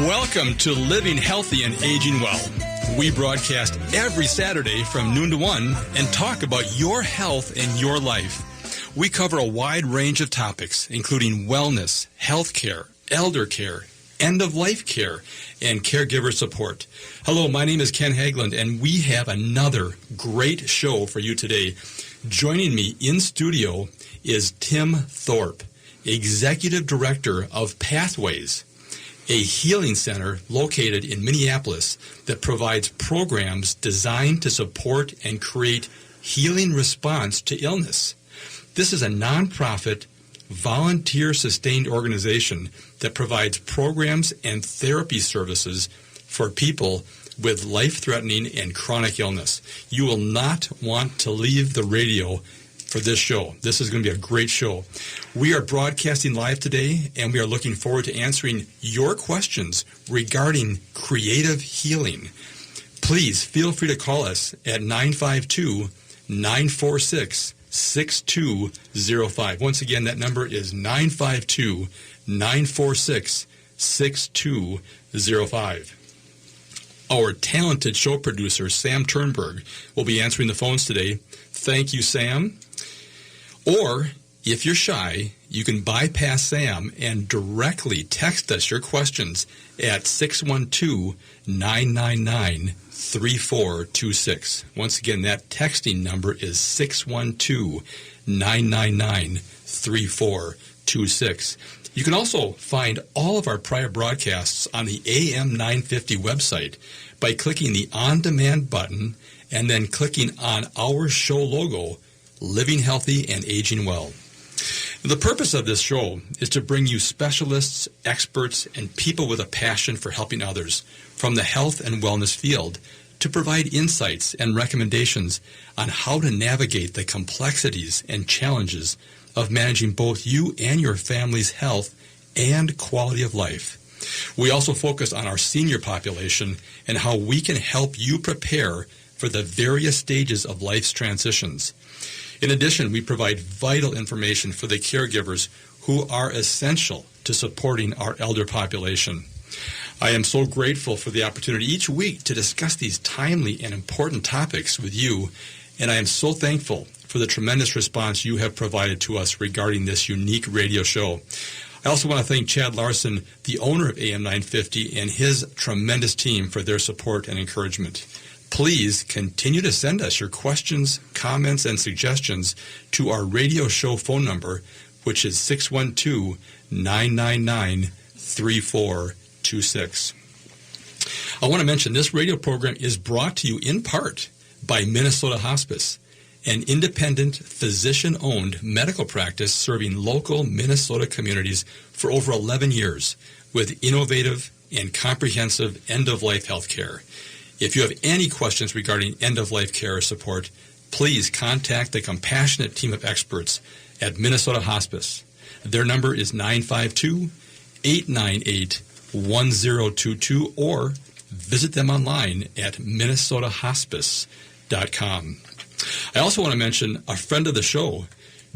Welcome to Living Healthy and Aging Well. We broadcast every Saturday from noon to 1 and talk about your health and your life. We cover a wide range of topics, including wellness, health care, elder care, end-of-life care, and caregiver support. Hello, my name is Ken Haglund, and we have another great show for you today. Joining me in studio is Tim Thorpe, Executive Director of Pathways, a healing center located in Minneapolis that provides programs designed to support and create healing response to illness. This is a nonprofit, volunteer-sustained organization that provides programs and therapy services for people with life-threatening and chronic illness. You will not want to leave the radio for this show. This is going to be a great show. We are broadcasting live today, and we are looking forward to answering your questions regarding creative healing. Please feel free to call us at 952-946-6205. Once again, that number is 952-946-6205. Our talented show producer, Sam Turnberg, will be answering the phones today. Thank you, Sam. Or, if you're shy, you can bypass Sam and directly text us your questions at 612-999-3426. Once again, that texting number is 612-999-3426. You can also find all of our prior broadcasts on the AM 950 website by clicking the On Demand button and then clicking on our show logo, Living Healthy and Aging Well. The purpose of this show is to bring you specialists, experts, and people with a passion for helping others from the health and wellness field to provide insights and recommendations on how to navigate the complexities and challenges of managing both you and your family's health and quality of life. We also focus on our senior population and how we can help you prepare for the various stages of life's transitions. In addition, we provide vital information for the caregivers who are essential to supporting our elder population. I am so grateful for the opportunity each week to discuss these timely and important topics with you, and I am so thankful for the tremendous response you have provided to us regarding this unique radio show. I also want to thank Chad Larson, the owner of AM 950, and his tremendous team for their support and encouragement. Please continue to send us your questions, comments, and suggestions to our radio show phone number, which is 612-999-3426. I want to mention this radio program is brought to you in part by Minnesota Hospice, an independent, physician-owned medical practice serving local Minnesota communities for over 11 years with innovative and comprehensive end-of-life health care. If you have any questions regarding end-of-life care or support, please contact the compassionate team of experts at Minnesota Hospice. Their number is 952-898-1022 or visit them online at minnesotahospice.com. I also want to mention a friend of the show,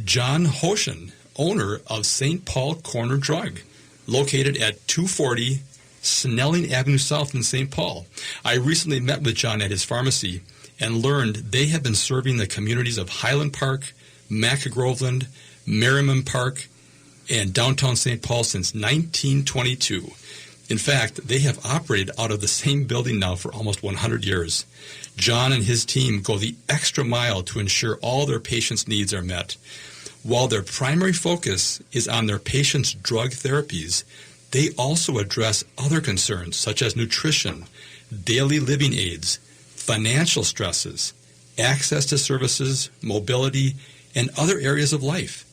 John Hoshin, owner of St. Paul Corner Drug, located at 240 Snelling Avenue South in St. Paul. I recently met with John at his pharmacy and learned they have been serving the communities of Highland Park, Mac-Groveland, Merriman Park, and downtown St. Paul since 1922. In fact, they have operated out of the same building now for almost 100 years. John and his team go the extra mile to ensure all their patients' needs are met. While their primary focus is on their patients' drug therapies, they also address other concerns such as nutrition, daily living aids, financial stresses, access to services, mobility, and other areas of life.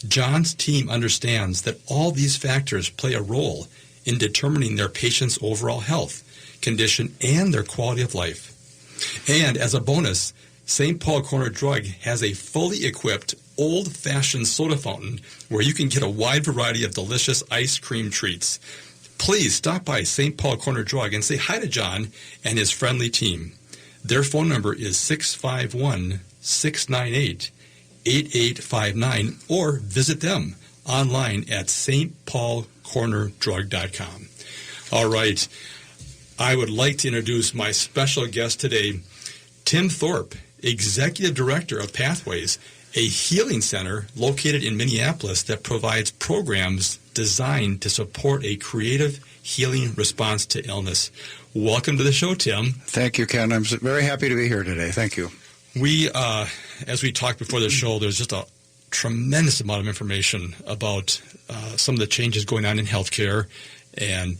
John's team understands that all these factors play a role in determining their patients' overall health, condition, and their quality of life. And as a bonus, St. Paul Corner Drug has a fully equipped old-fashioned soda fountain where you can get a wide variety of delicious ice cream treats. Please stop by St. Paul Corner Drug and say hi to John and his friendly team. Their phone number is 651-698-8859 or visit them online at stpaulcornerdrug.com. All right. I would like to introduce my special guest today, Tim Thorpe, Executive Director of Pathways, a healing center located in Minneapolis that provides programs designed to support a creative healing response to illness. Welcome to the show, Tim. Thank you, Ken. I'm very happy to be here today. Thank you. We, as we talked before the show, there's just a tremendous amount of information about some of the changes going on in healthcare and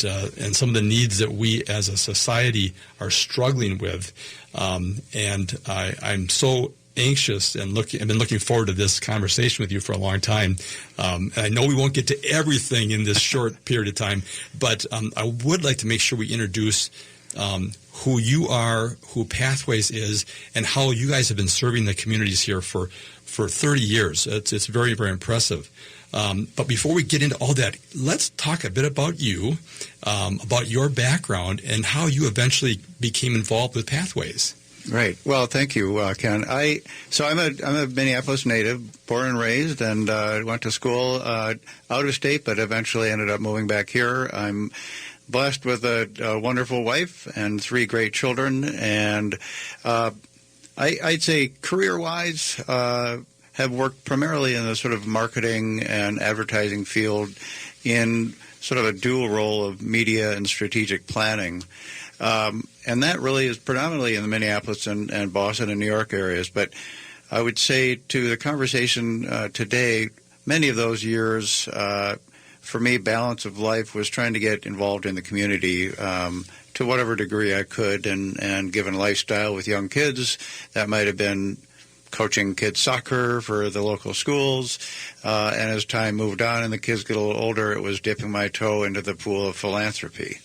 some of the needs that we as a society are struggling with. And I'm so anxious and I've been looking forward to this conversation with you for a long time. And I know we won't get to everything in this short period of time, but I would like to make sure we introduce who you are, who Pathways is, and how you guys have been serving the communities here for 30 years. It's very, very impressive. But before we get into all that, let's talk a bit about you, about your background, and how you eventually became involved with Pathways. Right. Well, thank you, Ken. I'm a Minneapolis native, born and raised, and went to school out of state, but eventually ended up moving back here. I'm blessed with a wonderful wife and 3 great children, and I'd say career-wise, have worked primarily in the sort of marketing and advertising field in sort of a dual role of media and strategic planning. And that really is predominantly in the Minneapolis and Boston and New York areas. But I would say to the conversation today, many of those years, for me, balance of life was trying to get involved in the community to whatever degree I could. And given lifestyle with young kids, that might have been coaching kids soccer for the local schools, and as time moved on and the kids get a little older, it was dipping my toe into the pool of philanthropy.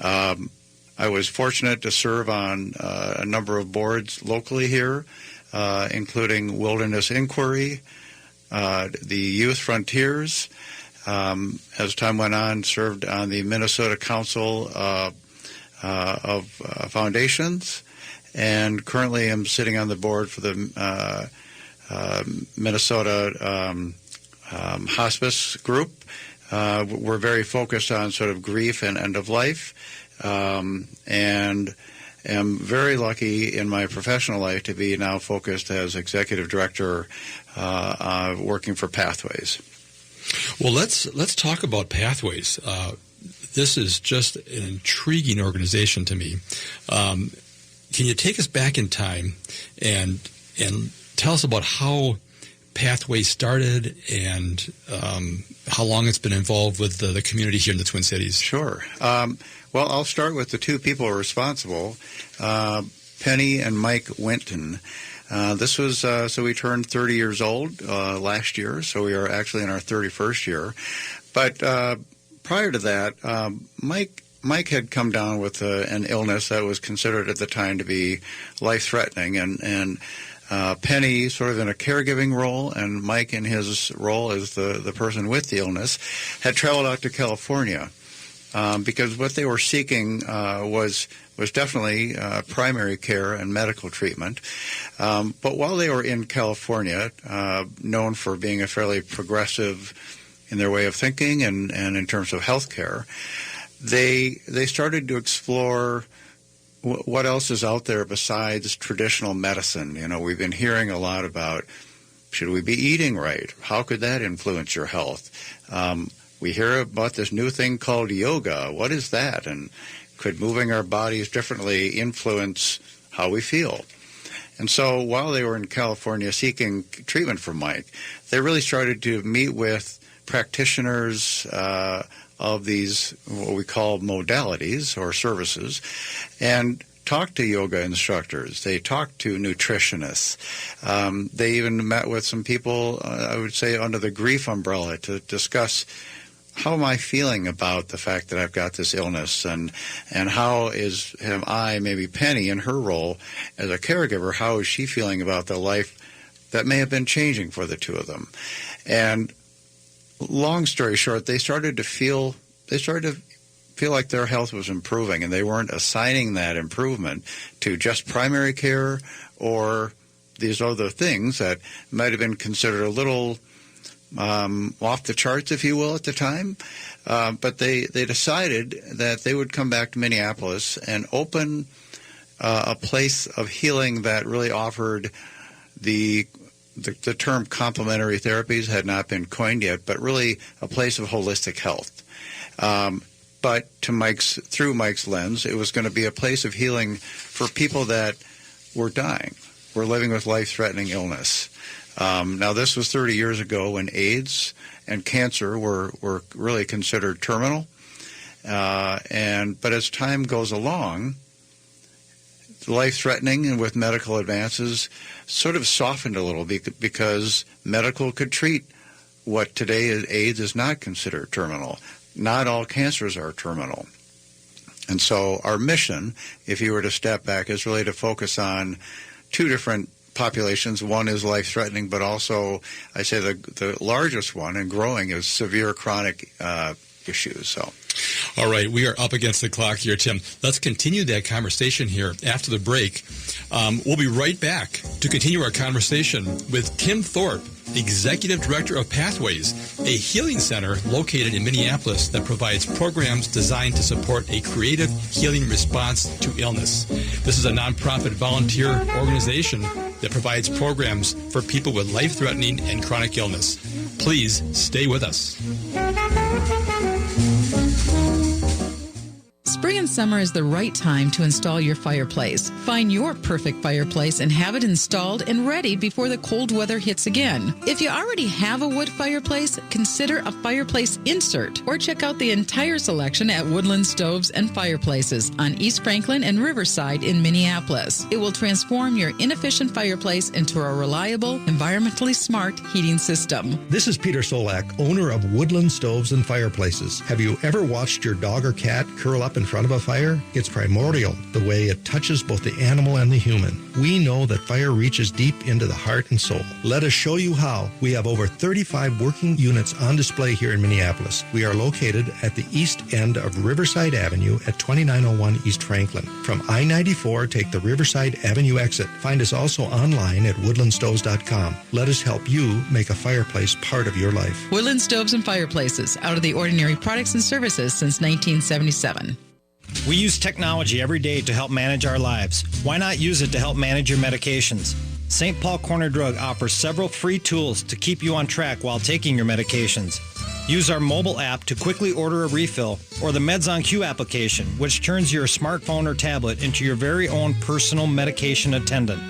I was fortunate to serve on a number of boards locally here, including Wilderness Inquiry, the Youth Frontiers. As time went on, served on the Minnesota Council of Foundations, and currently I'm sitting on the board for the Minnesota Hospice Group. We're very focused on sort of grief and end of life, and am very lucky in my professional life to be now focused as executive director working for Pathways. Well, let's talk about Pathways. This is just an intriguing organization to me. Can you take us back in time and tell us about how Pathways started and how long it's been involved with the community here in the Twin Cities? Sure. Well, I'll start with the 2 people responsible, Penny and Mike Winton. This was, so we turned 30 years old last year, so we are actually in our 31st year. But prior to that, Mike had come down with an illness that was considered at the time to be life-threatening, and Penny sort of in a caregiving role, and Mike in his role as the person with the illness, had traveled out to California because what they were seeking was definitely primary care and medical treatment. But while they were in California, known for being a fairly progressive in their way of thinking and in terms of health care, they started to explore what else is out there besides traditional medicine. You know, we've been hearing a lot about, should we be eating right? How could that influence your health? We hear about this new thing called yoga. What is that? And could moving our bodies differently influence how we feel? And so while they were in California seeking treatment for Mike, they really started to meet with practitioners of these, what we call modalities or services, and talked to yoga instructors. They talked to nutritionists. They even met with some people, I would say, under the grief umbrella to discuss, how am I feeling about the fact that I've got this illness, and how am I, maybe Penny in her role as a caregiver, how is she feeling about the life that may have been changing for the 2 of them? And long story short, they started to feel like their health was improving, and they weren't assigning that improvement to just primary care or these other things that might have been considered a little off the charts, if you will, at the time. But they decided that they would come back to Minneapolis and open a place of healing that really offered the term complementary therapies had not been coined yet, but really a place of holistic health. But through Mike's lens, it was going to be a place of healing for people that were dying, were living with life-threatening illness. Now, this was 30 years ago when AIDS and cancer were really considered terminal. But as time goes along, life-threatening and with medical advances sort of softened a little because medical could treat what today AIDS is not considered terminal. Not all cancers are terminal. And so our mission, if you were to step back, is really to focus on two different populations. One is life-threatening, but also, I say the largest one and growing is severe chronic issues. So. All right, we are up against the clock here, Tim. Let's continue that conversation here after the break. We'll be right back to continue our conversation with Tim Thorpe, Executive Director of Pathways, a healing center located in Minneapolis that provides programs designed to support a creative healing response to illness. This is a nonprofit volunteer organization that provides programs for people with life-threatening and chronic illness. Please stay with us. Spring and summer is the right time to install your fireplace. Find your perfect fireplace and have it installed and ready before the cold weather hits again. If you already have a wood fireplace, consider a fireplace insert or check out the entire selection at Woodland Stoves and Fireplaces on East Franklin and Riverside in Minneapolis. It will transform your inefficient fireplace into a reliable, environmentally smart heating system. This is Peter Solak, owner of Woodland Stoves and Fireplaces. Have you ever watched your dog or cat curl up in front of a fire? It's primordial, the way it touches both the animal and the human. We know that fire reaches deep into the heart and soul. Let us show you how. We have over 35 working units on display here in Minneapolis. We are located at the east end of Riverside Avenue at 2901 East Franklin. From I-94, take the Riverside Avenue exit. Find us also online at woodlandstoves.com. Let us help you make a fireplace part of your life. Woodland Stoves and Fireplaces, out of the ordinary products and services since 1977. We use technology every day to help manage our lives. Why not use it to help manage your medications? St. Paul Corner Drug offers several free tools to keep you on track while taking your medications. Use our mobile app to quickly order a refill, or the Meds on Q application, which turns your smartphone or tablet into your very own personal medication attendant.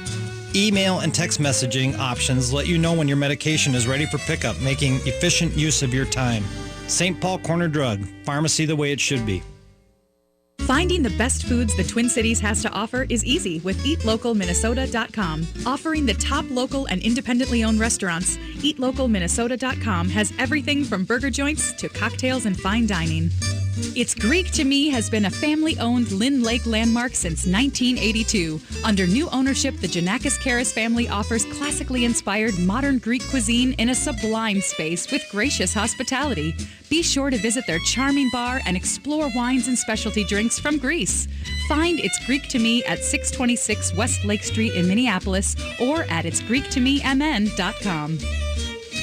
Email and text messaging options let you know when your medication is ready for pickup, making efficient use of your time. St. Paul Corner Drug, pharmacy the way it should be. Finding the best foods the Twin Cities has to offer is easy with EatLocalMinnesota.com. Offering the top local and independently owned restaurants, EatLocalMinnesota.com has everything from burger joints to cocktails and fine dining. It's Greek to Me has been a family-owned Lynn Lake landmark since 1982. Under new ownership, the Giannakis Karas family offers classically inspired modern Greek cuisine in a sublime space with gracious hospitality. Be sure to visit their charming bar and explore wines and specialty drinks from Greece. Find It's Greek to Me at 626 West Lake Street in Minneapolis or at itsgreektomemn.com.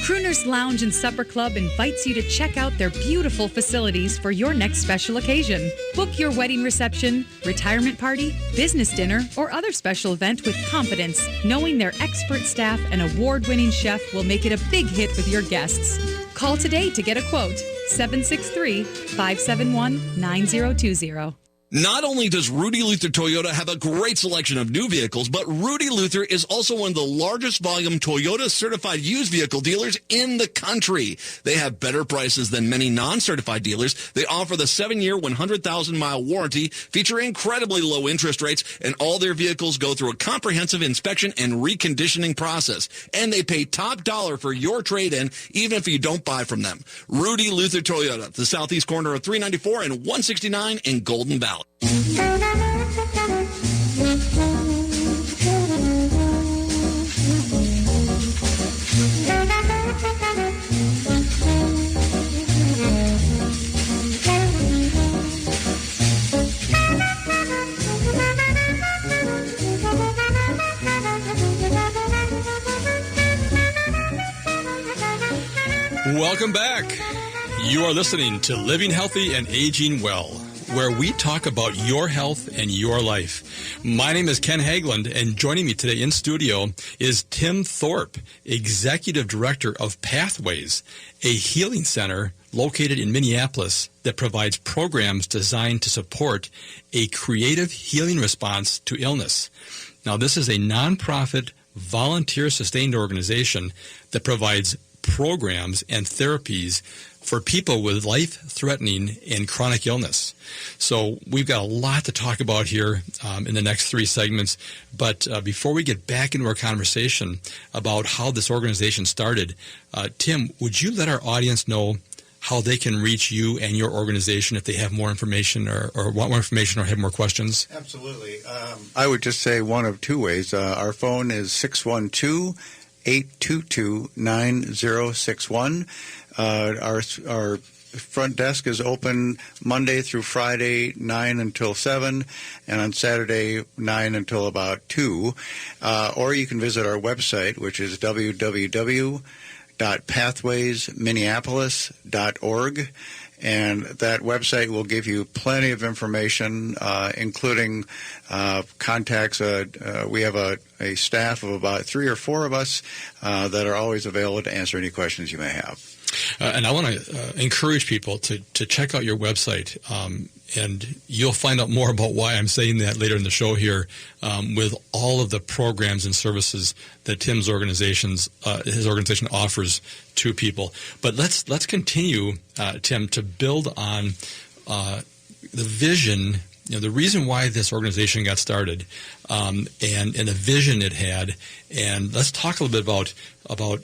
Crooner's Lounge and Supper Club invites you to check out their beautiful facilities for your next special occasion. Book your wedding reception, retirement party, business dinner, or other special event with confidence, knowing their expert staff and award-winning chef will make it a big hit with your guests. Call today to get a quote, 763-571-9020. Not only does Rudy Luther Toyota have a great selection of new vehicles, but Rudy Luther is also one of the largest volume Toyota certified used vehicle dealers in the country. They have better prices than many non-certified dealers. They offer the 7-year, 100,000-mile warranty, feature incredibly low interest rates, and all their vehicles go through a comprehensive inspection and reconditioning process. And they pay top dollar for your trade-in, even if you don't buy from them. Rudy Luther Toyota, the southeast corner of 394 and 169 in Golden Valley. Welcome back. You are listening to Living Healthy and Aging Well, where we talk about your health and your life. My name is Ken Hageland, and joining me today in studio is Tim Thorpe, Executive Director of Pathways, a healing center located in Minneapolis that provides programs designed to support a creative healing response to illness. Now, this is a nonprofit, volunteer-sustained organization that provides programs and therapies for people with life-threatening and chronic illness. So we've got a lot to talk about here in the next three segments. But before we get back into our conversation about how this organization started, Tim, would you let our audience know how they can reach you and your organization if they have more information or want more information or have more questions? Absolutely. I would just say one of two ways. Our phone is 612-822-9061. Our front desk is open Monday through Friday, 9 until 7, and on Saturday, 9 until about 2. Or you can visit our website, which is www.pathwaysminneapolis.org. And that website will give you plenty of information, including contacts. We have a staff of about 3 or 4 of us that are always available to answer any questions you may have. And I want to encourage people to check out your website, and you'll find out more about why I'm saying that later in the show here, with all of the programs and services that his organization offers to people. But let's continue, Tim, to build on the vision. The reason why this organization got started, and the vision it had, and let's talk a little bit about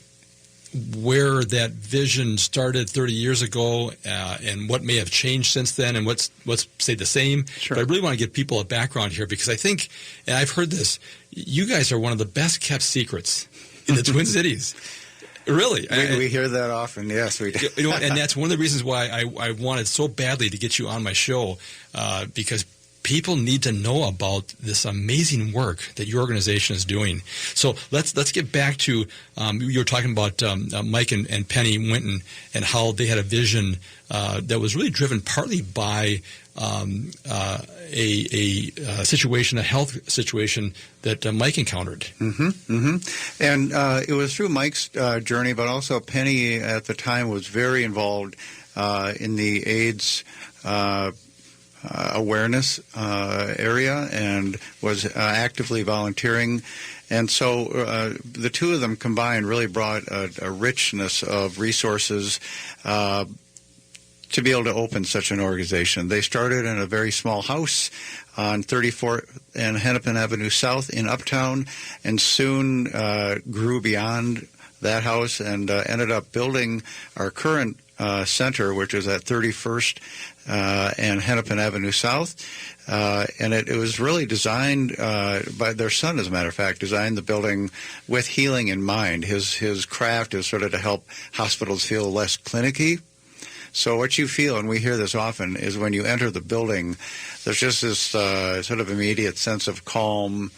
where that vision started 30 years ago, and what may have changed since then, and what's stayed the same. Sure. But I really want to give people a background here, because I think, and I've heard this, you guys are one of the best kept secrets in the Twin Cities. Really. We hear that often. Yes, we do. And that's one of the reasons why I wanted so badly to get you on my show, because people need to know about this amazing work that your organization is doing. So let's get back to, you were talking about Mike and Penny Winton and how they had a vision that was really driven partly by a situation, a health situation that Mike encountered. Mm-hmm, mm-hmm. And it was through Mike's journey, but also Penny at the time was very involved in the AIDS awareness area and was actively volunteering. And so the two of them combined really brought a richness of resources to be able to open such an organization. They started in a very small house on 34th and Hennepin Avenue South in Uptown, and soon grew beyond that house and ended up building our current center, which is at 31st and Hennepin Avenue South. And it was really designed by their son, as a matter of fact, designed the building with healing in mind. His craft is sort of to help hospitals feel less clinicky. So what you feel, and we hear this often, is when you enter the building, there's just this sort of immediate sense of calm,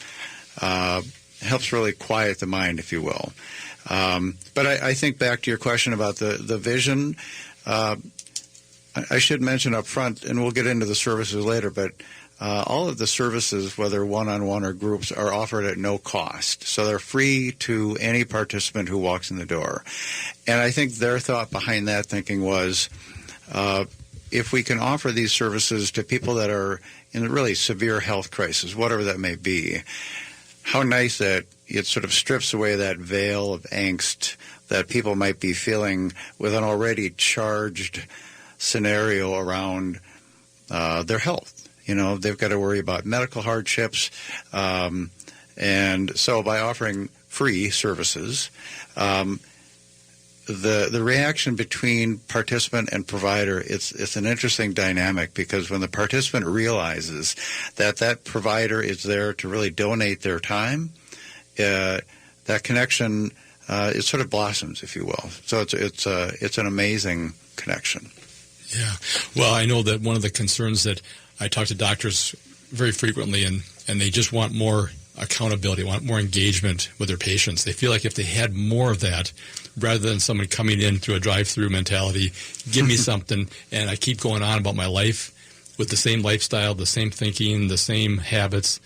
helps really quiet the mind, if you will. But I think back to your question about the vision. I should mention up front, and we'll get into the services later, but all of the services, whether one-on-one or groups, are offered at no cost. So they're free to any participant who walks in the door. And I think their thought behind that thinking was, if we can offer these services to people that are in a really severe health crisis, whatever that may be, how nice that it sort of strips away that veil of angst that people might be feeling with an already charged scenario around their health. You know, they've got to worry about medical hardships. And so by offering free services, the reaction between participant and provider, it's an interesting dynamic, because when the participant realizes that provider is there to really donate their time, that connection it sort of blossoms, if you will. So it's an amazing connection. Yeah. Well, I know that one of the concerns that I talk to doctors very frequently, and they just want more accountability, want more engagement with their patients. They feel like if they had more of that, rather than someone coming in through a drive-through mentality, give me something, and I keep going on about my life with the same lifestyle, the same thinking, the same habits,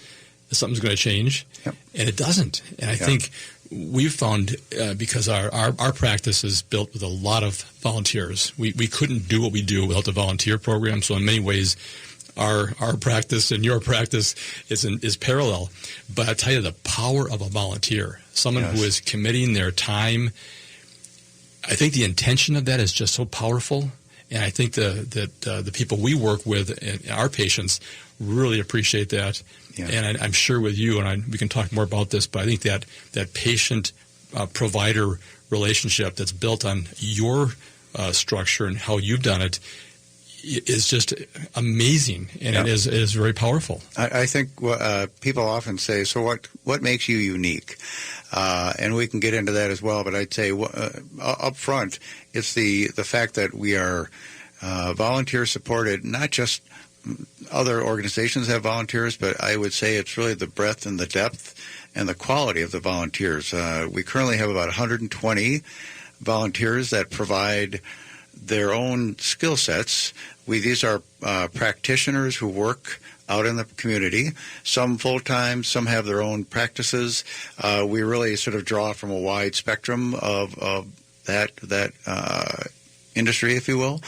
something's going to change. Yep. And it doesn't. And I think we've found, because our practice is built with a lot of volunteers, we couldn't do what we do without the volunteer program. So in many ways, our practice and your practice is parallel. But I tell you, the power of a volunteer, someone who is committing their time, I think the intention of that is just so powerful. And I think that the people we work with and our patients really appreciate that. Yeah. And I'm sure with you, and we can talk more about this, but I think that patient-provider relationship that's built on your structure and how you've done it is just amazing, and it is very powerful. I think people often say, so what makes you unique? And we can get into that as well, but I'd say up front, it's the fact that we are volunteer supported, not just other organizations have volunteers, but I would say it's really the breadth and the depth and the quality of the volunteers. We currently have about 120 volunteers that provide their own skill sets. These are practitioners who work out in the community, some full-time, some have their own practices. We really sort of draw from a wide spectrum of that industry, if you will.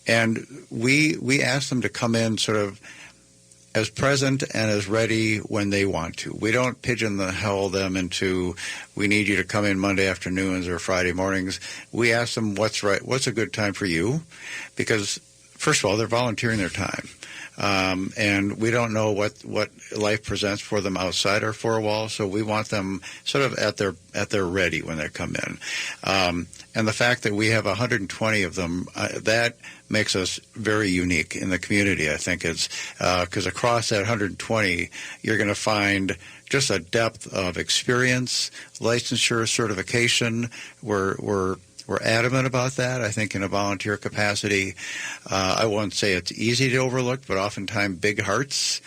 And we ask them to come in sort of as present and as ready when they want to. We don't pigeonhole them into, we need you to come in Monday afternoons or Friday mornings. We ask them what's a good time for you, because first of all, they're volunteering their time. And we don't know what life presents for them outside our four walls, so we want them sort of at their ready when they come in. And the fact that we have 120 of them, that makes us very unique in the community, I think. It's because across that 120, you're going to find just a depth of experience, licensure, certification. We're adamant about that, I think, in a volunteer capacity. I won't say it's easy to overlook, but oftentimes big hearts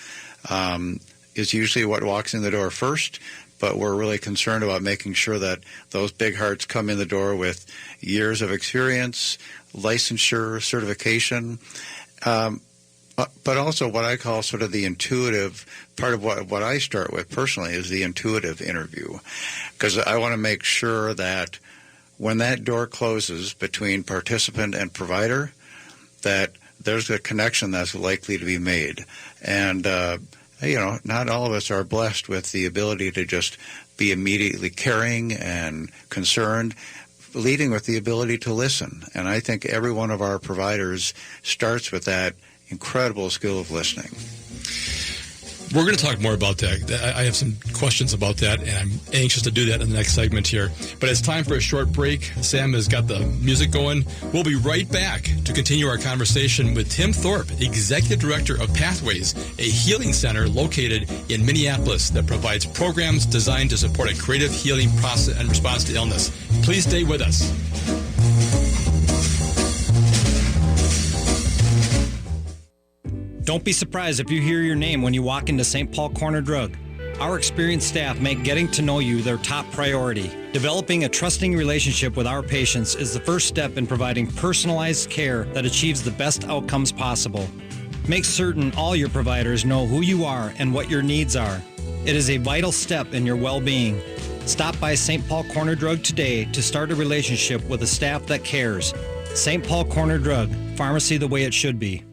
is usually what walks in the door first. But we're really concerned about making sure that those big hearts come in the door with years of experience, licensure, certification, but also what I call sort of the intuitive part of what I start with personally is the intuitive interview, because I want to make sure that when that door closes between participant and provider, that there's a connection that's likely to be made. And, not all of us are blessed with the ability to just be immediately caring and concerned, leading with the ability to listen. And I think every one of our providers starts with that incredible skill of listening. We're going to talk more about that. I have some questions about that, and I'm anxious to do that in the next segment here. But it's time for a short break. Sam has got the music going. We'll be right back to continue our conversation with Tim Thorpe, Executive Director of Pathways, a healing center located in Minneapolis that provides programs designed to support a creative healing process and response to illness. Please stay with us. Don't be surprised if you hear your name when you walk into St. Paul Corner Drug. Our experienced staff make getting to know you their top priority. Developing a trusting relationship with our patients is the first step in providing personalized care that achieves the best outcomes possible. Make certain all your providers know who you are and what your needs are. It is a vital step in your well-being. Stop by St. Paul Corner Drug today to start a relationship with a staff that cares. St. Paul Corner Drug, pharmacy the way it should be.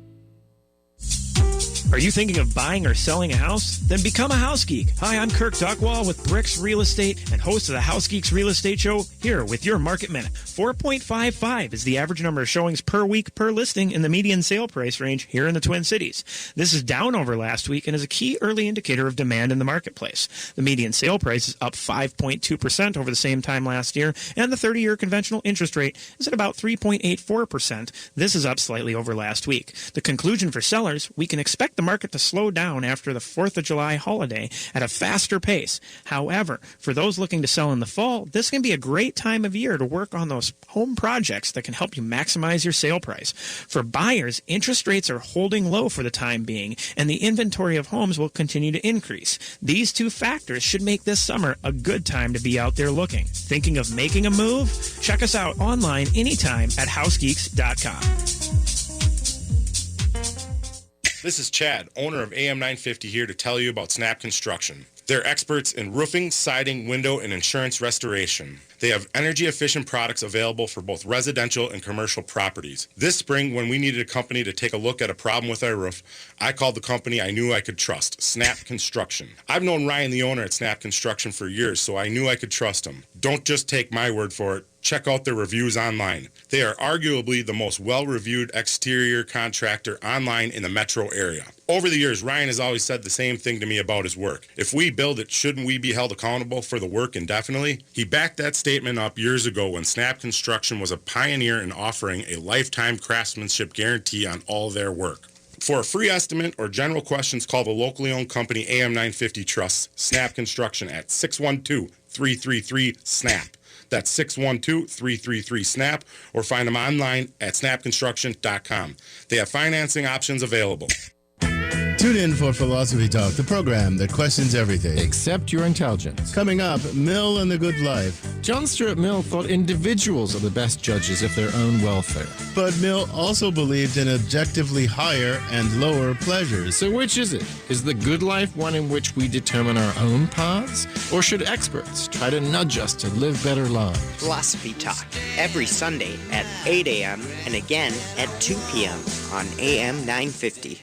Are you thinking of buying or selling a house? Then become a house geek. Hi, I'm Kirk Duckwall with Bricks Real Estate and host of the House Geeks Real Estate Show, here with your Market Minute. 4.55 is the average number of showings per week per listing in the median sale price range here in the Twin Cities. This is down over last week and is a key early indicator of demand in the marketplace. The median sale price is up 5.2% over the same time last year, and the 30-year conventional interest rate is at about 3.84%. This is up slightly over last week. The conclusion for sellers, we can expect the market to slow down after the 4th of July holiday at a faster pace. However, for those looking to sell in the fall, this can be a great time of year to work on those home projects that can help you maximize your sale price. For buyers, interest rates are holding low for the time being, and the inventory of homes will continue to increase. These two factors should make this summer a good time to be out there looking. Thinking of making a move? Check us out online anytime at housegeeks.com. This is Chad, owner of AM 950, here to tell you about Snap Construction. They're experts in roofing, siding, window, and insurance restoration. They have energy-efficient products available for both residential and commercial properties. This spring, when we needed a company to take a look at a problem with our roof, I called the company I knew I could trust, Snap Construction. I've known Ryan, the owner at Snap Construction, for years, so I knew I could trust him. Don't just take my word for it. Check out their reviews online. They are arguably the most well-reviewed exterior contractor online in the metro area. Over the years, Ryan has always said the same thing to me about his work. If we build it, shouldn't we be held accountable for the work indefinitely? He backed that statement up years ago when Snap Construction was a pioneer in offering a lifetime craftsmanship guarantee on all their work. For a free estimate or general questions, call the locally owned company AM 950 Trust, Snap Construction at 612-333-SNAP. That's 612-333-SNAP, or find them online at snapconstruction.com. They have financing options available. Tune in for Philosophy Talk, the program that questions everything except your intelligence. Coming up, Mill and the Good Life. John Stuart Mill thought individuals are the best judges of their own welfare. But Mill also believed in objectively higher and lower pleasures. So which is it? Is the good life one in which we determine our own paths? Or should experts try to nudge us to live better lives? Philosophy Talk, every Sunday at 8 a.m. and again at 2 p.m. on AM 950.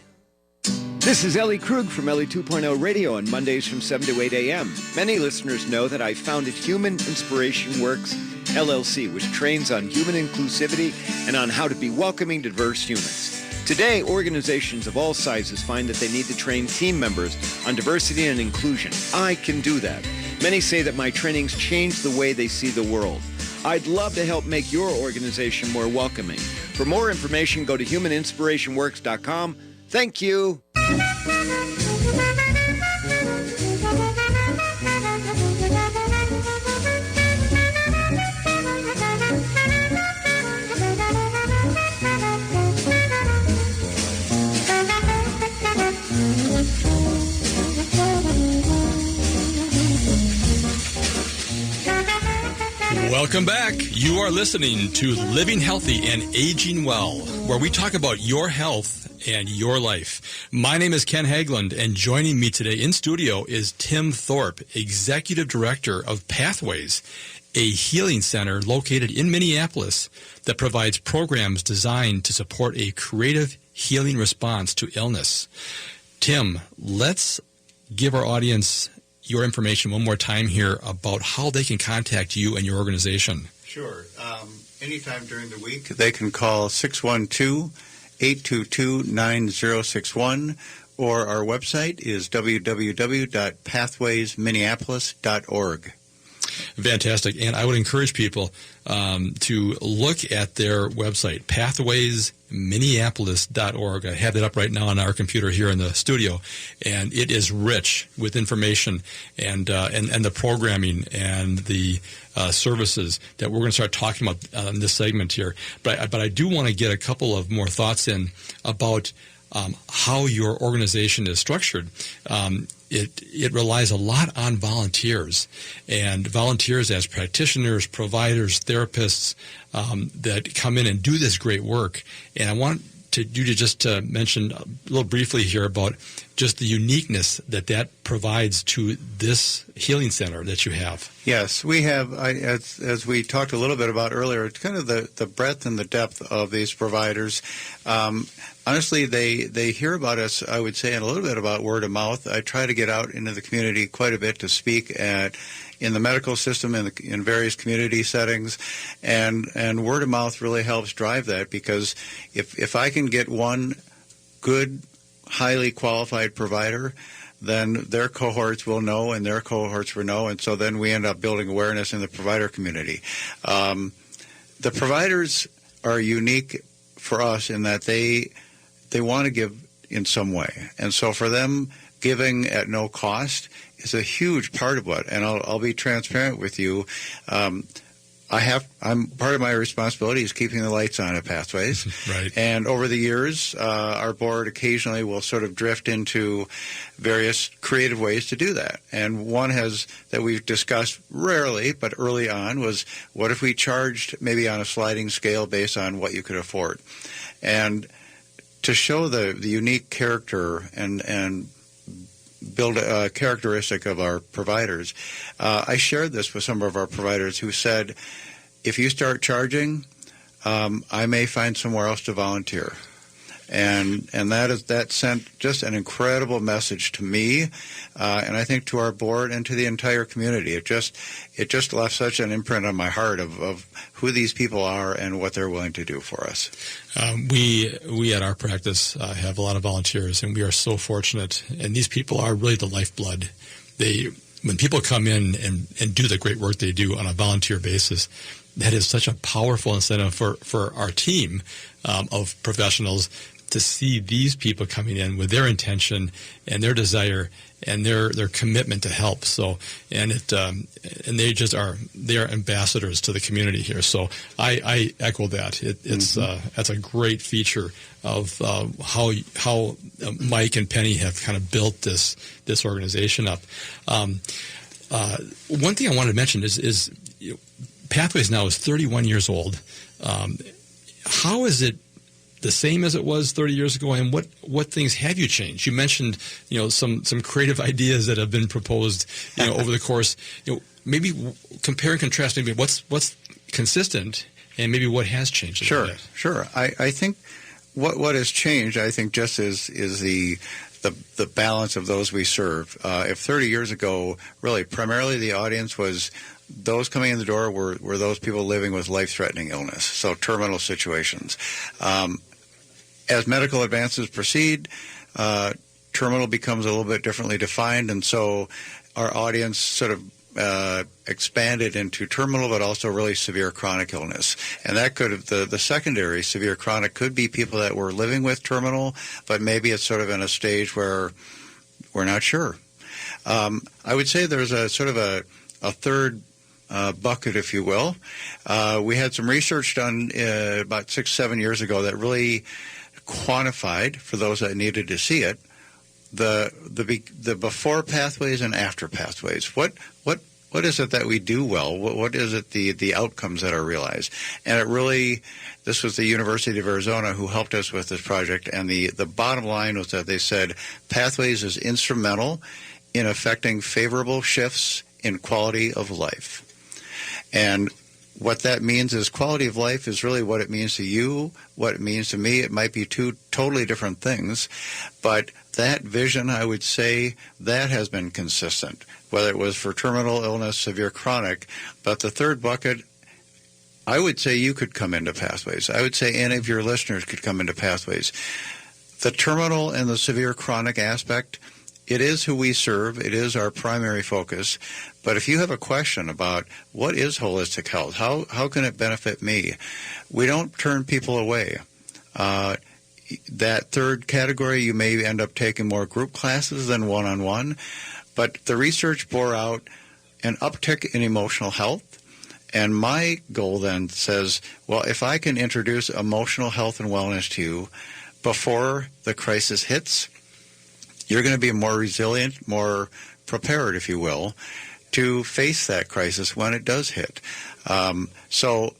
This is Ellie Krug from Ellie 2.0 Radio on Mondays from 7 to 8 a.m. Many listeners know that I founded Human Inspiration Works, LLC, which trains on human inclusivity and on how to be welcoming to diverse humans. Today, organizations of all sizes find that they need to train team members on diversity and inclusion. I can do that. Many say that my trainings change the way they see the world. I'd love to help make your organization more welcoming. For more information, go to humaninspirationworks.com. Thank you. Welcome back. You are listening to Living Healthy and Aging Well, where we talk about your health and your life. My name is Ken Haglund, and joining me today in studio is Tim Thorpe, Executive Director of Pathways, a healing center located in Minneapolis that provides programs designed to support a creative healing response to illness. Tim, let's give our audience your information one more time here about how they can contact you and your organization. Sure. Anytime during the week, they can call 612-822-9061, or our website is www.pathwaysminneapolis.org. Fantastic. And I would encourage people to look at their website, pathwaysminneapolis.org. I have it up right now on our computer here in the studio, and it is rich with information and the programming and the services that we're going to start talking about in this segment here. But I do want to get a couple of more thoughts in about how your organization is structured. It relies a lot on volunteers, and volunteers as practitioners, providers, therapists that come in and do this great work. And I want you to just mention a little briefly here about just the uniqueness that provides to this healing center that you have. Yes, we have, as we talked a little bit about earlier, it's kind of the breadth and the depth of these providers. Honestly, they hear about us, I would say, and a little bit about word of mouth. I try to get out into the community quite a bit to speak in the medical system, in various community settings, and word of mouth really helps drive that, because if I can get one good, highly qualified provider, then their cohorts will know, and their cohorts will know, and so then we end up building awareness in the provider community. The providers are unique for us in that they want to give in some way. And so for them, giving at no cost is a huge part of what, and I'll be transparent with you. I'm part of my responsibility is keeping the lights on at Pathways. Right. And over the years, our board occasionally will sort of drift into various creative ways to do that. And one that we've discussed rarely, but early on, was what if we charged maybe on a sliding scale based on what you could afford? And to show the unique character and build a characteristic of our providers, I shared this with some of our providers who said, if you start charging, I may find somewhere else to volunteer. And that sent just an incredible message to me, and I think to our board and to the entire community. It just left such an imprint on my heart of who these people are and what they're willing to do for us. We at our practice have a lot of volunteers, and we are so fortunate. And these people are really the lifeblood. When people come in and do the great work they do on a volunteer basis, that is such a powerful incentive for our team of professionals to see these people coming in with their intention and their desire and their commitment to help. So, and they are ambassadors to the community here. So I echo that. That's a great feature of how Mike and Penny have kind of built this organization up. One thing I wanted to mention is Pathways now is 31 years old. How is it the same as it was 30 years ago, and what things have you changed? You mentioned, some creative ideas that have been proposed, over the course. Maybe compare and contrast. Maybe what's consistent, and maybe what has changed. Sure. I think what has changed, I think, just is the balance of those we serve. If 30 years ago, really primarily the audience was those coming in the door were those people living with life-threatening illness, so terminal situations. As medical advances proceed, terminal becomes a little bit differently defined, and so our audience sort of expanded into terminal, but also really severe chronic illness. And that could have, the secondary severe chronic could be people that were living with terminal, but maybe it's sort of in a stage where we're not sure. I would say there's a sort of a third bucket, if you will. We had some research done about 6-7 years ago that really quantified, for those that needed to see it, the before Pathways and after Pathways. What is it that we do well? What is it, the outcomes that are realized? And it really, this was the University of Arizona who helped us with this project, and the bottom line was that they said Pathways is instrumental in affecting favorable shifts in quality of life. And what that means is quality of life is really what it means to you, what it means to me. It might be two totally different things, but that vision, I would say, that has been consistent, whether it was for terminal illness, severe chronic. But the third bucket, I would say you could come into Pathways. I would say any of your listeners could come into Pathways. The terminal and the severe chronic aspect, it is who we serve. It is our primary focus. But if you have a question about what is holistic health, how can it benefit me, we don't turn people away. That third category, you may end up taking more group classes than one-on-one. But the research bore out an uptick in emotional health. And my goal then says, well, if I can introduce emotional health and wellness to you before the crisis hits, you're going to be more resilient, more prepared, if you will, to face that crisis when it does hit. So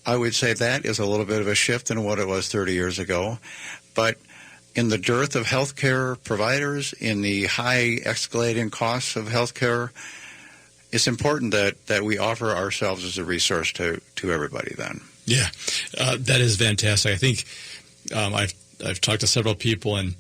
I would say that is a little bit of a shift in what it was 30 years ago. But in the dearth of healthcare providers, in the high escalating costs of healthcare, it's important that we offer ourselves as a resource to everybody then. Yeah, that is fantastic. I think I've talked to several people, and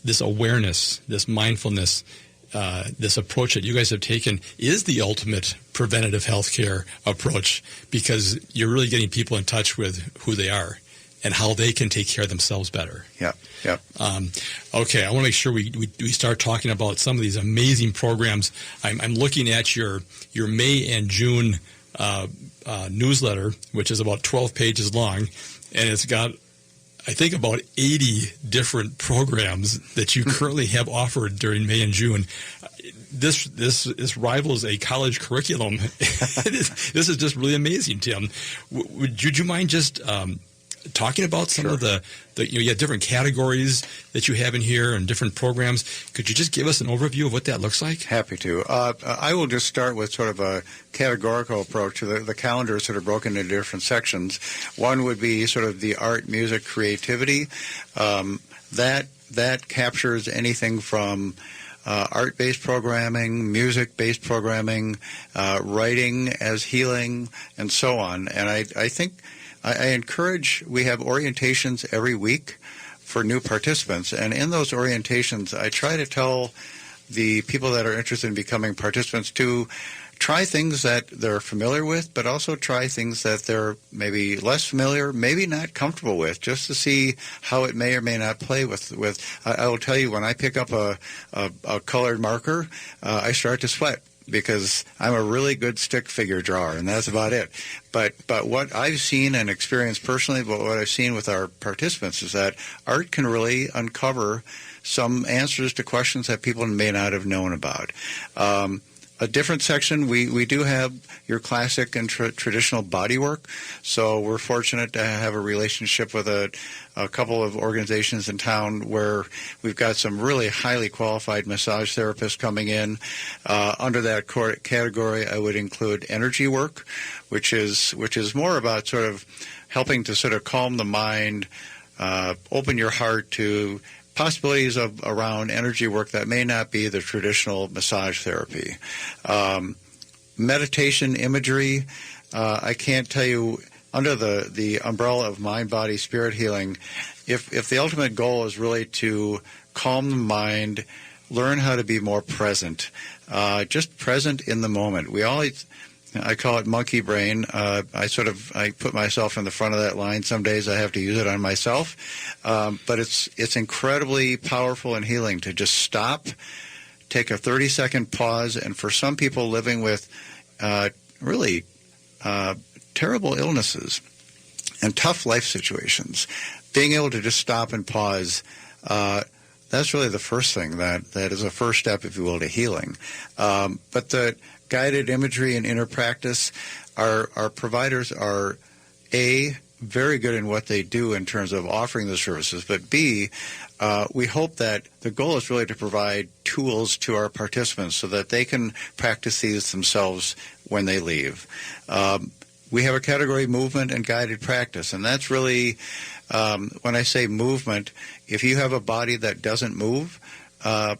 this awareness, this mindfulness, this approach that you guys have taken is the ultimate preventative healthcare approach, because you're really getting people in touch with who they are and how they can take care of themselves better. Yeah. Okay, I want to make sure we start talking about some of these amazing programs. I'm looking at your May and June newsletter, which is about 12 pages long, and it's got I think about 80 different programs that you currently have offered during May and June. This rivals a college curriculum. This is just really amazing, Tim. Would you mind just talking about some of the you have different categories that you have in here and different programs? Could you just give us an overview of what that looks like? Happy to. I will just start with sort of a categorical approach to the calendar is sort of broken into different sections. One would be sort of the art, music, creativity. That captures anything from art-based programming, music-based programming, writing as healing, and so on. And I think I encourage, we have orientations every week for new participants. And in those orientations, I try to tell the people that are interested in becoming participants to try things that they're familiar with, but also try things that they're maybe less familiar, maybe not comfortable with, just to see how it may or may not play with. I will tell you, when I pick up a colored marker, I start to sweat, because I'm a really good stick figure drawer, and that's about it. But what I've seen and experienced personally, but what I've seen with our participants, is that art can really uncover some answers to questions that people may not have known about. A different section, we do have your classic and traditional body work. So we're fortunate to have a relationship with a couple of organizations in town where we've got some really highly qualified massage therapists coming in. Under that category, I would include energy work, which is more about sort of helping to sort of calm the mind, open your heart to possibilities around energy work that may not be the traditional massage therapy. Meditation, imagery, I can't tell you, under the umbrella of mind, body, spirit healing, if the ultimate goal is really to calm the mind, learn how to be more present, just present in the moment. I call it monkey brain. I put myself in the front of that line. Some days I have to use it on myself. But it's incredibly powerful and healing to just stop, take a 30-second pause, and for some people living with really terrible illnesses and tough life situations, being able to just stop and pause, that's really the first thing that is a first step, if you will, to healing. But the guided imagery and inner practice, our providers are, A, very good in what they do in terms of offering the services, but B, we hope that the goal is really to provide tools to our participants so that they can practice these themselves when they leave. We have a category, movement and guided practice, and that's really, when I say movement, if you have a body that doesn't move,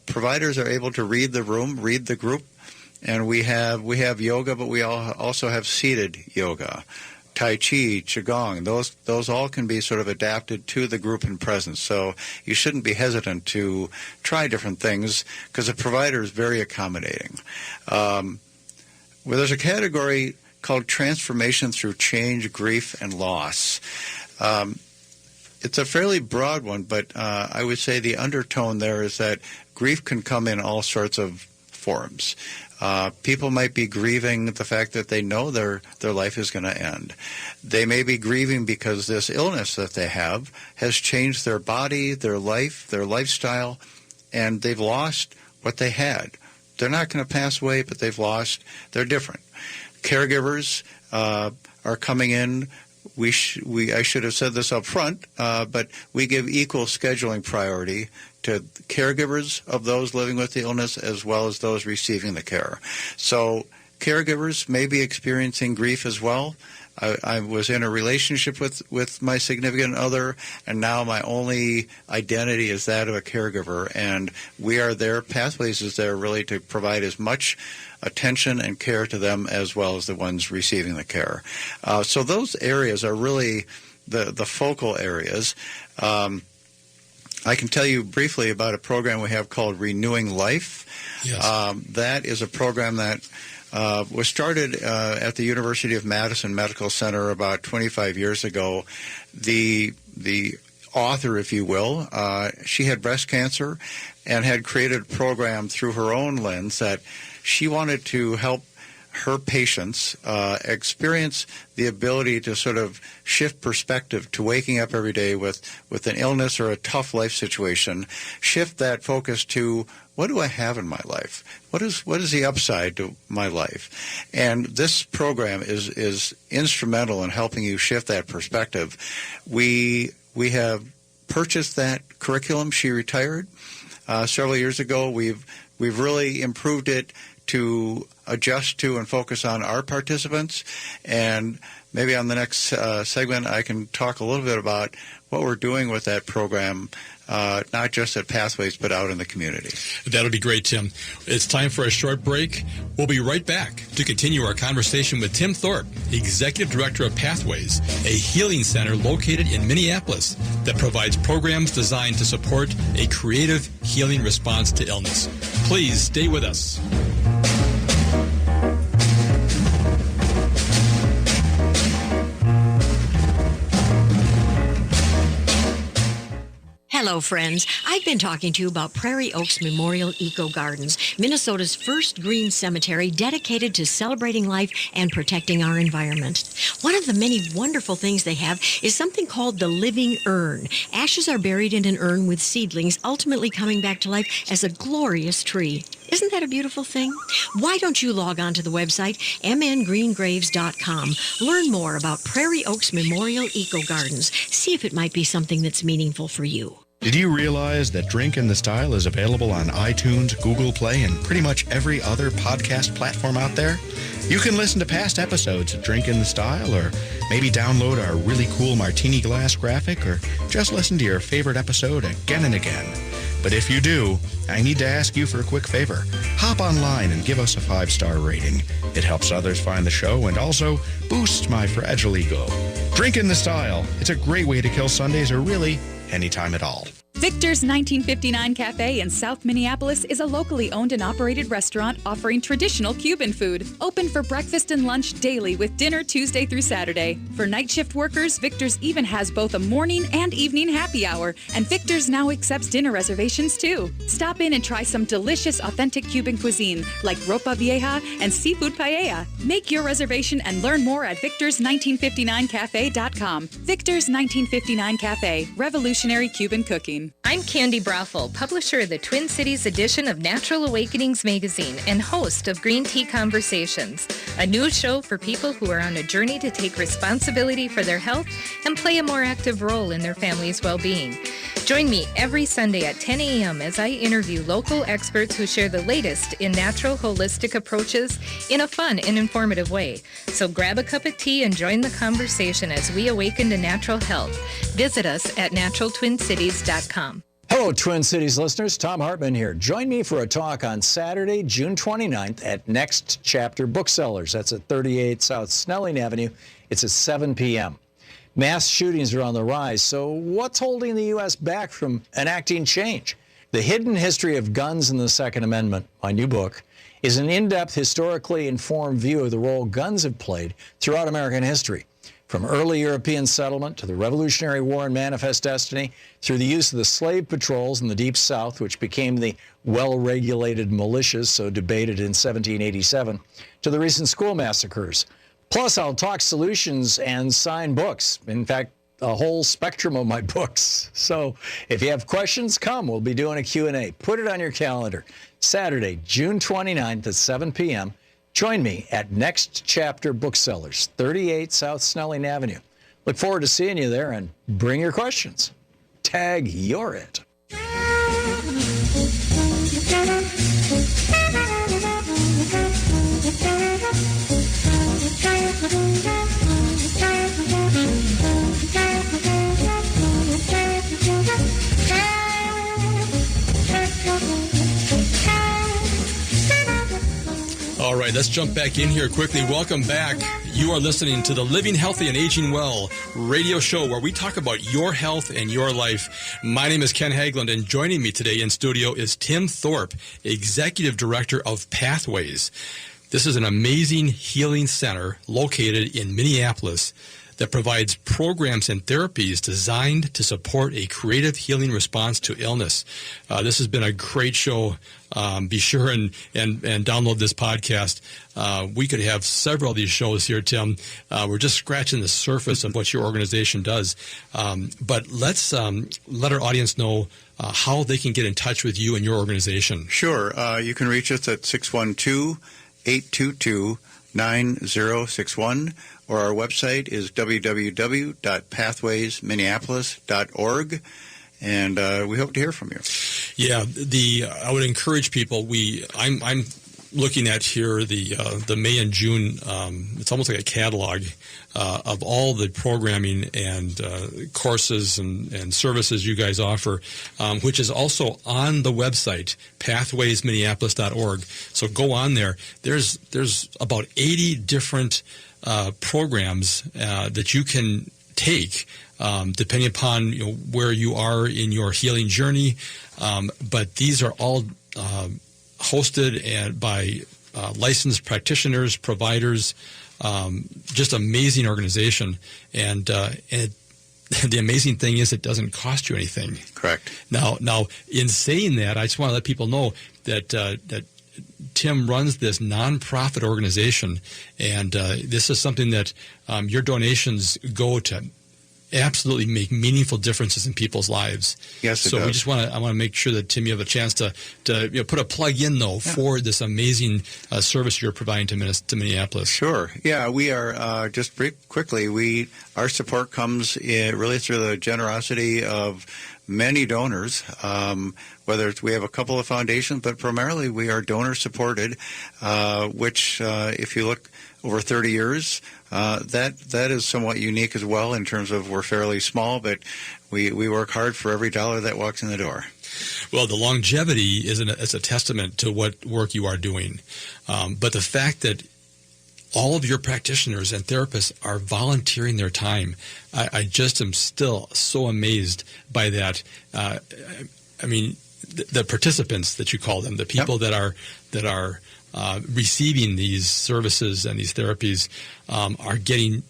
providers are able to read the room, read the group, and we have yoga, but we also have seated yoga, Tai Chi, Qigong. Those all can be sort of adapted to the group and presence. So you shouldn't be hesitant to try different things, because the provider is very accommodating. There's a category called transformation through change, grief, and loss. It's a fairly broad one, but I would say the undertone there is that grief can come in all sorts of forms. People might be grieving the fact that they know their life is going to end. They may be grieving because this illness that they have has changed their body, their life, their lifestyle, and they've lost what they had. They're not going to pass away, but they're different. Caregivers are coming in. I should have said this up front, but we give equal scheduling priority to caregivers of those living with the illness as well as those receiving the care. So caregivers may be experiencing grief as well. I was in a relationship with my significant other, and now my only identity is that of a caregiver, and we are there. Pathways is there really to provide as much attention and care to them as well as the ones receiving the care. So those areas are really the focal areas. I can tell you briefly about a program we have called Renewing Life. Yes. That is a program that was started at the University of Madison Medical Center about 25 years ago. The author, if you will, she had breast cancer and had created a program through her own lens that she wanted to help her patients experience the ability to sort of shift perspective to waking up every day with an illness or a tough life situation, shift that focus to, what do I have in my life? What is the upside to my life? And this program is instrumental in helping you shift that perspective. We have purchased that curriculum. She retired several years ago. We've really improved it to adjust to and focus on our participants. And maybe on the next segment, I can talk a little bit about what we're doing with that program, not just at Pathways, but out in the community. That'll be great, Tim. It's time for a short break. We'll be right back to continue our conversation with Tim Thorpe, Executive Director of Pathways, a healing center located in Minneapolis that provides programs designed to support a creative healing response to illness. Please stay with us. Hello, friends. I've been talking to you about Prairie Oaks Memorial Eco Gardens, Minnesota's first green cemetery dedicated to celebrating life and protecting our environment. One of the many wonderful things they have is something called the living urn. Ashes are buried in an urn with seedlings ultimately coming back to life as a glorious tree. Isn't that a beautiful thing? Why don't you log on to the website mngreengraves.com. Learn more about Prairie Oaks Memorial Eco Gardens. See if it might be something that's meaningful for you. Did you realize that Drink in the Style is available on iTunes, Google Play, and pretty much every other podcast platform out there? You can listen to past episodes of Drink in the Style, or maybe download our really cool martini glass graphic, or just listen to your favorite episode again and again. But if you do, I need to ask you for a quick favor. Hop online and give us a 5-star rating. It helps others find the show and also boosts my fragile ego. Drink in the Style. It's a great way to kill Sundays, or really anytime at all. Victor's 1959 Cafe in South Minneapolis is a locally owned and operated restaurant offering traditional Cuban food. Open for breakfast and lunch daily with dinner Tuesday through Saturday. For night shift workers, Victor's even has both a morning and evening happy hour, and Victor's now accepts dinner reservations too. Stop in and try some delicious authentic Cuban cuisine like ropa vieja and seafood paella. Make your reservation and learn more at victors1959cafe.com. Victor's 1959 Cafe, revolutionary Cuban cooking. I'm Candy Brothel, publisher of the Twin Cities edition of Natural Awakenings magazine and host of Green Tea Conversations, a news show for people who are on a journey to take responsibility for their health and play a more active role in their family's well-being. Join me every Sunday at 10 a.m. as I interview local experts who share the latest in natural holistic approaches in a fun and informative way. So grab a cup of tea and join the conversation as we awaken to natural health. Visit us at naturaltwincities.com. Hello, Twin Cities listeners. Tom Hartman here. Join me for a talk on Saturday, June 29th at Next Chapter Booksellers. That's at 38 South Snelling Avenue. It's at 7 p.m. Mass shootings are on the rise, so what's holding the U.S. back from enacting change? The Hidden History of Guns and the Second Amendment, my new book, is an in-depth, historically informed view of the role guns have played throughout American history. From early European settlement to the Revolutionary War and Manifest Destiny, through the use of the slave patrols in the Deep South, which became the well-regulated militias so debated in 1787, to the recent school massacres. Plus, I'll talk solutions and sign books. In fact, a whole spectrum of my books. So if you have questions, come. We'll be doing a Q&A. Put it on your calendar. Saturday, June 29th at 7 p.m. Join me at Next Chapter Booksellers, 38 South Snelling Avenue. Look forward to seeing you there, and bring your questions. Tag You're It. All right, let's jump back in here quickly. Welcome back. You are listening to the Living Healthy and Aging Well radio show, where we talk about your health and your life. My name is Ken Haglund, and joining me today in studio is Tim Thorpe, Executive Director of Pathways. This is an amazing healing center located in Minneapolis that provides programs and therapies designed to support a creative healing response to illness. This has been a great show. Be sure and download this podcast. We could have several of these shows here, Tim. We're just scratching the surface of what your organization does. But let's let our audience know how they can get in touch with you and your organization. Sure. You can reach us at 612-822-9061, or our website is www.pathwaysminneapolis.org. And we hope to hear from you. Yeah, I would encourage people. I'm looking at here the May and June. It's almost like a catalog of all the programming and courses and services you guys offer, which is also on the website pathwaysminneapolis.org. So go on there. There's about 80 different programs that you can take. Depending upon where you are in your healing journey, but these are all hosted by licensed practitioners, providers, just amazing organization, and the amazing thing is it doesn't cost you anything. Correct. Now, in saying that, I just want to let people know that Tim runs this nonprofit organization, and this is something that your donations go to absolutely make meaningful differences in people's lives. Yes, it so does. I want to make sure that, Tim, you have a chance to put a plug in though for this amazing service you're providing to Minneapolis. Sure. Yeah, we are just very quickly. Our support comes really through the generosity of many donors. Whether we have a couple of foundations, but primarily we are donor supported, which if you look over 30 years, that is somewhat unique as well in terms of we're fairly small, but we work hard for every dollar that walks in the door. Well, the longevity is a testament to what work you are doing. But the fact that all of your practitioners and therapists are volunteering their time, I just am still so amazed by that. I mean, the participants that you call them, the people that are receiving these services and these therapies are getting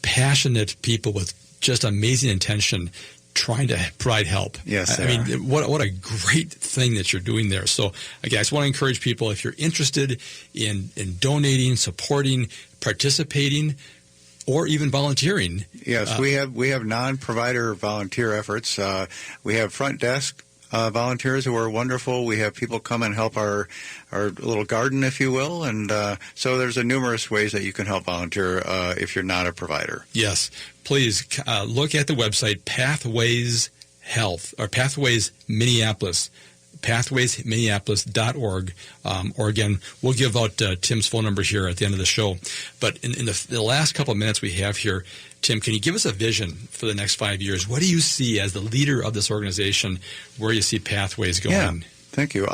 passionate people with just amazing intention trying to provide help. Yes, I mean, what a great thing that you're doing there. So, again, I just want to encourage people, if you're interested in donating, supporting, participating, or even volunteering. Yes, we have non-provider volunteer efforts. We have front desk volunteers who are wonderful. We have people come and help our little garden, if you will, and so there's numerous ways that you can help volunteer if you're not a provider. Yes, please look at the website Pathways Health or Pathways Minneapolis. pathwaysminneapolis.org, or again, we'll give out Tim's phone number here at the end of the show. But in the last couple of minutes we have here, Tim, can you give us a vision for the next 5 years? What do you see as the leader of this organization, where you see Pathways going? Yeah, thank you.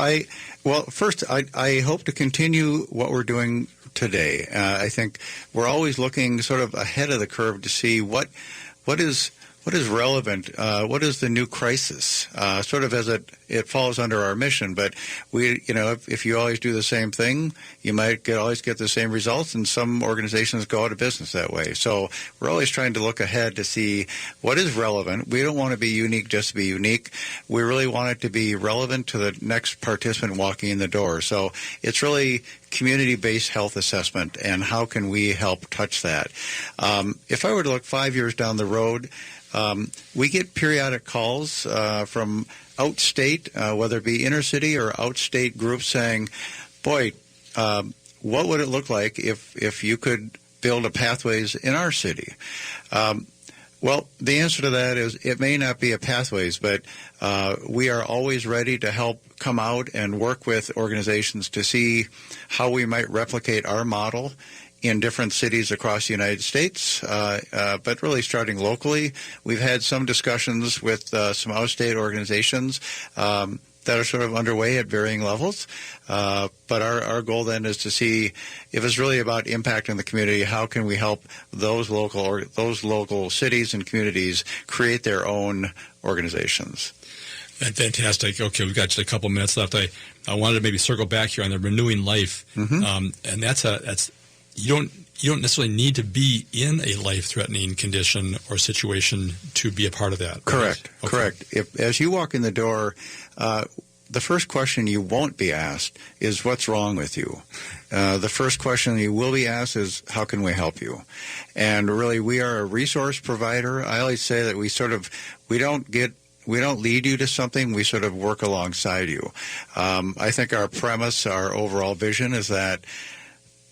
First, I hope to continue what we're doing today. I think we're always looking sort of ahead of the curve to see what is relevant, what is the new crisis, sort of as it falls under our mission. But if you always do the same thing, you might always get the same results, and some organizations go out of business that way. So we're always trying to look ahead to see what is relevant. We don't want to be unique just to be unique. We really want it to be relevant to the next participant walking in the door. So it's really community-based health assessment, and how can we help touch that? If I were to look 5 years down the road, we get periodic calls from outstate, whether it be inner city or outstate groups saying, boy, what would it look like if you could build a Pathways in our city? Well, the answer to that is it may not be a Pathways, but we are always ready to help come out and work with organizations to see how we might replicate our model in different cities across the United States, but really starting locally. We've had some discussions with some out-of-state organizations that are sort of underway at varying levels. But our goal then is to see if it's really about impacting the community, how can we help those local cities and communities create their own organizations. Fantastic. Okay, we've got just a couple minutes left. I wanted to maybe circle back here on the renewing life, and that's you don't you don't necessarily need to be in a life-threatening condition or situation to be a part of that. Right? Correct. Correct. As you walk in the door, the first question you won't be asked is what's wrong with you. The first question you will be asked is how can we help you? And really, we are a resource provider. I always say that we don't lead you to something, we sort of work alongside you. I think our premise, our overall vision is that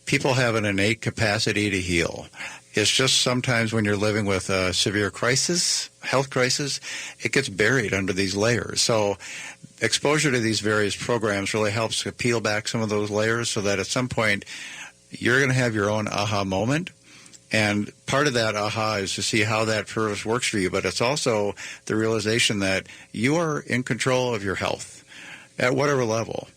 people have an innate capacity to heal. It's just sometimes when you're living with a severe crisis, health crisis, it gets buried under these layers. So exposure to these various programs really helps to peel back some of those layers so that at some point you're going to have your own aha moment. And part of that aha is to see how that service works for you, but it's also the realization that you are in control of your health at whatever level.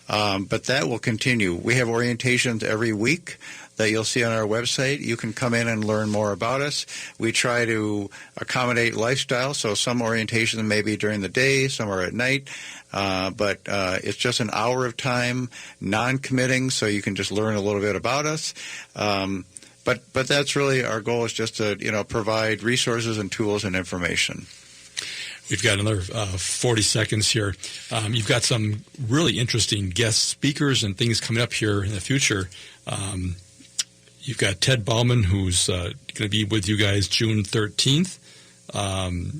But that will continue. We have orientations every week that you'll see on our website. You can come in and learn more about us. We try to accommodate lifestyle, so some orientations may be during the day, some are at night, but it's just an hour of time, non-committing, so you can just learn a little bit about us. But that's really our goal, is just to provide resources and tools and information. We've got another 40 seconds here. You've got some really interesting guest speakers and things coming up here in the future. You've got Ted Bauman, who's going to be with you guys June 13th.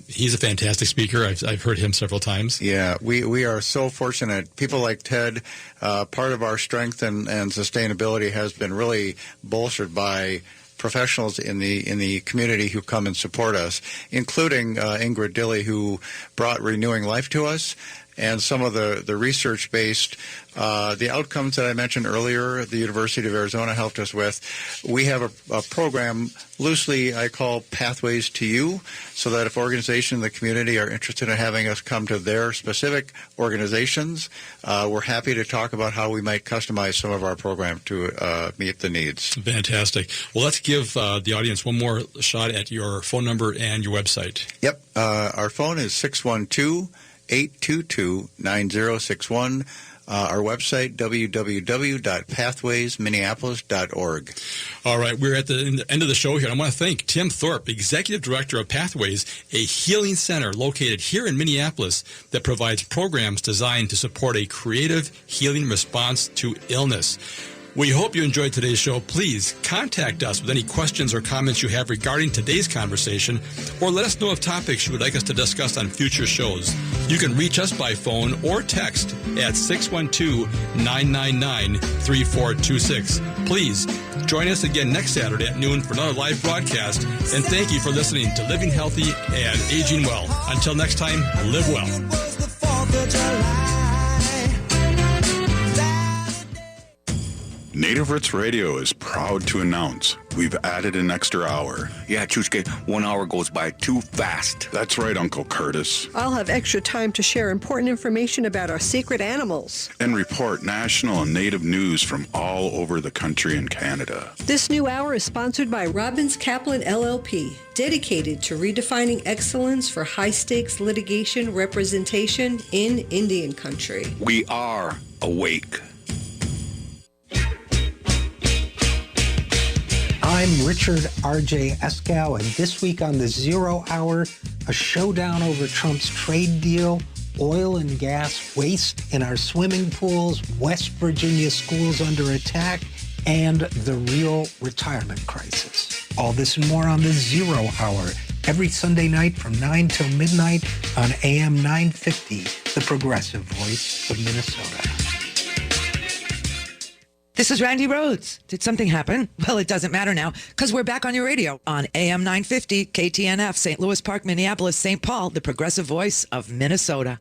He's a fantastic speaker. I've heard him several times. Yeah, we are so fortunate. People like Ted, part of our strength and sustainability has been really bolstered by professionals in the community who come and support us, including Ingrid Dilley, who brought Renewing Life to us, and some of the research-based, the outcomes that I mentioned earlier, the University of Arizona helped us with. We have a program, loosely I call Pathways to You, so that if organizations in the community are interested in having us come to their specific organizations, we're happy to talk about how we might customize some of our program to meet the needs. Fantastic. Well, let's give the audience one more shot at your phone number and your website. Yep. Our phone is 612-822-9061. Our website, www.pathwaysminneapolis.org. All right, we're at the end of the show here. I want to thank Tim Thorpe, Executive Director of Pathways, a healing center located here in Minneapolis that provides programs designed to support a creative healing response to illness. We hope you enjoyed today's show. Please contact us with any questions or comments you have regarding today's conversation, or let us know of topics you would like us to discuss on future shows. You can reach us by phone or text at 612-999-3426. Please join us again next Saturday at noon for another live broadcast, and thank you for listening to Living Healthy and Aging Well. Until next time, live well. Native Roots Radio is proud to announce we've added an extra hour. Yeah, Chushke, 1 hour goes by too fast. That's right, Uncle Curtis. I'll have extra time to share important information about our secret animals. And report national and native news from all over the country and Canada. This new hour is sponsored by Robbins Kaplan LLP, dedicated to redefining excellence for high-stakes litigation representation in Indian country. We are awake. I'm Richard R.J. Eskow, and this week on the Zero Hour, a showdown over Trump's trade deal, oil and gas waste in our swimming pools, West Virginia schools under attack, and the real retirement crisis. All this and more on the Zero Hour, every Sunday night from 9 till midnight on AM 950, the progressive voice of Minnesota. This is Randy Rhodes. Did something happen? Well, it doesn't matter now because we're back on your radio on AM 950, KTNF, St. Louis Park, Minneapolis, St. Paul, the progressive voice of Minnesota.